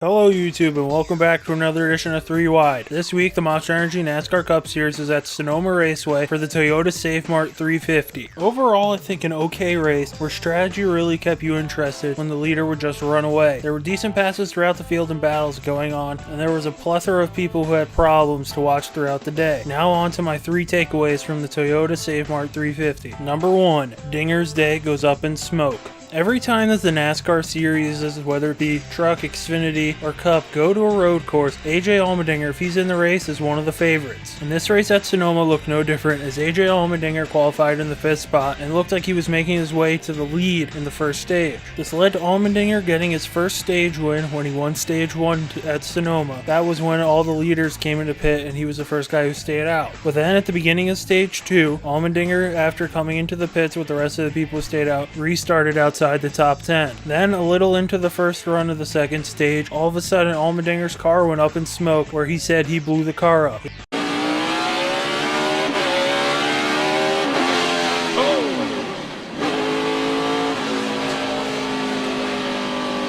Hello YouTube and welcome back to another edition of 3 Wide. This week the Monster Energy NASCAR Cup Series is at Sonoma Raceway for the Toyota Save Mart 350. Overall I think an okay race where strategy really kept you interested when the leader would just run away. There were decent passes throughout the field and battles going on, and there was a plethora of people who had problems to watch throughout the day. Now on to my 3 takeaways from the Toyota Save Mart 350. Number 1. Dinger's Day goes up in smoke. Every time that the NASCAR series, whether it be Truck, Xfinity, or Cup, go to a road course, AJ Allmendinger, if he's in the race, is one of the favorites. And this race at Sonoma looked no different, as AJ Allmendinger qualified in the 5th spot and looked like he was making his way to the lead in the first stage. This led to Allmendinger getting his first stage win when he won stage 1 at Sonoma. That was when all the leaders came into pit and he was the first guy who stayed out. But then at the beginning of stage 2, Allmendinger, after coming into the pits with the rest of the people who stayed out, restarted outside the top 10. Then a little into the first run of the second stage, all of a sudden Allmendinger's car went up in smoke, where he said he blew the car up.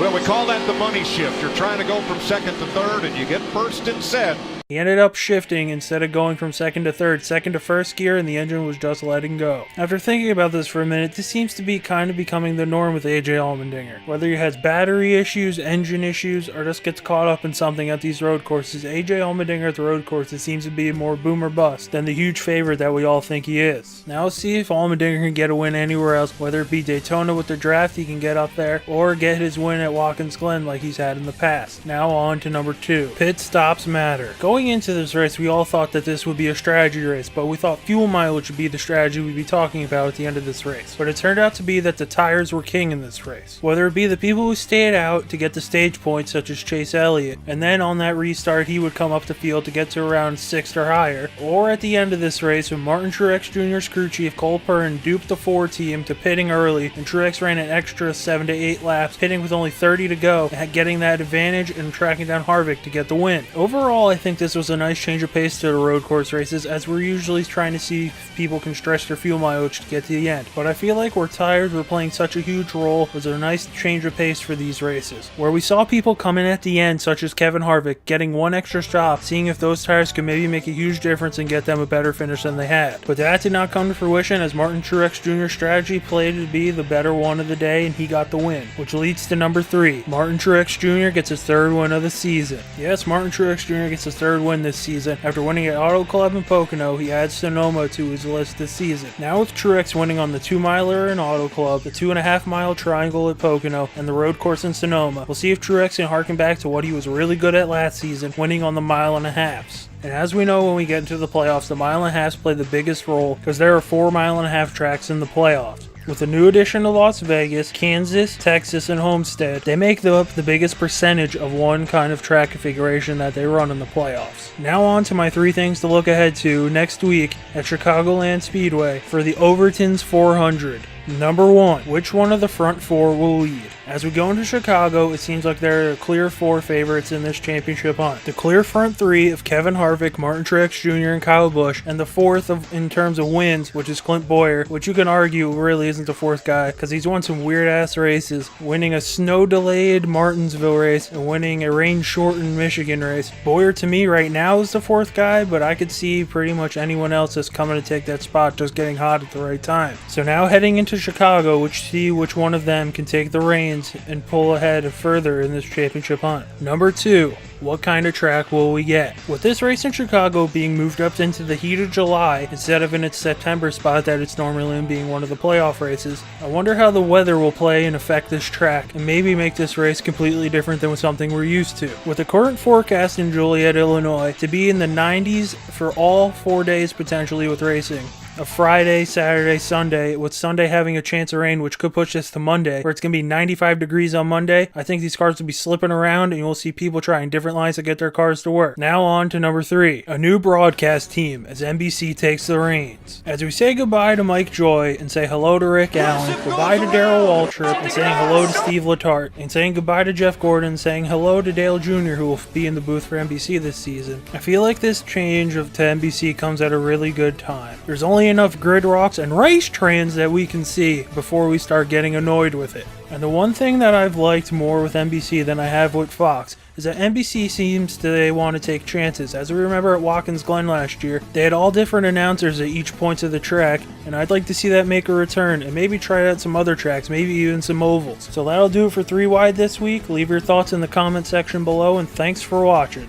Well, we call that the money shift. You're trying to go from second to third and you get first and set. He ended up shifting instead of going from second to third, second to first gear, and the engine was just letting go. After thinking about this for a minute, this seems to be kind of becoming the norm with AJ Allmendinger. Whether he has battery issues, engine issues, or just gets caught up in something at these road courses, AJ Allmendinger at the road courses seems to be more boom or bust than the huge favorite that we all think he is. Now let's see if Allmendinger can get a win anywhere else, whether it be Daytona with the draft he can get up there, or get his win at Watkins Glen like he's had in the past. Now on to number 2. Pit stops matter. Going into this race, we all thought that this would be a strategy race, but we thought fuel mileage would be the strategy we'd be talking about at the end of this race. But it turned out to be that the tires were king in this race. Whether it be the people who stayed out to get the stage points, such as Chase Elliott, and then on that restart he would come up the field to get to around 6th or higher, or at the end of this race when Martin Truex Jr.'s crew chief Cole Pern duped the 4 team to pitting early, and Truex ran an extra 7 to 8 laps, pitting with only 30 to go, getting that advantage and tracking down Harvick to get the win. Overall, I think this was a nice change of pace to the road course races, as we're usually trying to see if people can stretch their fuel mileage to get to the end. But I feel like where tires were playing such a huge role was a nice change of pace for these races, where we saw people come in at the end, such as Kevin Harvick, getting one extra stop, seeing if those tires could maybe make a huge difference and get them a better finish than they had. But that did not come to fruition, as Martin Truex Jr.'s strategy played to be the better one of the day, and he got the win, which leads to number 3. Martin Truex Jr. gets his 3rd win of the season. Yes, Martin Truex Jr. gets his 3rd win this season. After winning at Auto Club in Pocono, he adds Sonoma to his list this season. Now with Truex winning on the 2-miler in Auto Club, the 2.5-mile triangle at Pocono, and the road course in Sonoma, we'll see if Truex can harken back to what he was really good at last season, winning on the 1.5 miles. And as we know, when we get into the playoffs, the 1.5 play the biggest role, because there are 4.5-mile tracks in the playoffs. With the new addition to Las Vegas, Kansas, Texas, and Homestead, they make up the biggest percentage of one kind of track configuration that they run in the playoffs. Now on to my 3 things to look ahead to next week at Chicagoland Speedway for the Overton's 400. Number 1, which one of the front 4 will lead? As we go into Chicago, it seems like there are clear 4 favorites in this championship hunt. The clear front 3 of Kevin Harvick, Martin Truex Jr., and Kyle Busch, and the 4th in terms of wins, which is Clint Bowyer, which you can argue really isn't the 4th guy, because he's won some weird-ass races, winning a snow-delayed Martinsville race, and winning a rain-shortened Michigan race. Bowyer, to me, right now is the 4th guy, but I could see pretty much anyone else that's coming to take that spot just getting hot at the right time. So now heading into Chicago, which one of them can take the reins and pull ahead further in this championship hunt. Number 2, what kind of track will we get? With this race in Chicago being moved up into the heat of July instead of in its September spot that it's normally in, being one of the playoff races, I wonder how the weather will play and affect this track and maybe make this race completely different than something we're used to. With the current forecast in Joliet, Illinois to be in the 90s for all 4 days potentially with racing, a Friday, Saturday, Sunday, with Sunday having a chance of rain, which could push us to Monday, where it's going to be 95 degrees on Monday. I think these cars will be slipping around, and you'll see people trying different lines to get their cars to work. Now on to number 3, a new broadcast team as NBC takes the reins. As we say goodbye to Mike Joy and say hello to Rick Allen, goodbye to Darrell Waltrip, and saying hello to Steve Letarte, and saying goodbye to Jeff Gordon, saying hello to Dale Jr., who will be in the booth for NBC this season. I feel like this change to NBC comes at a really good time. There's only finally enough grid rocks and race trans that we can see before we start getting annoyed with it. And the one thing that I've liked more with NBC than I have with Fox is that NBC seems to want to take chances. As we remember at Watkins Glen last year, they had all different announcers at each point of the track, and I'd like to see that make a return and maybe try out some other tracks, maybe even some ovals. So that'll do it for 3 Wide this week. Leave your thoughts in the comment section below, and thanks for watching.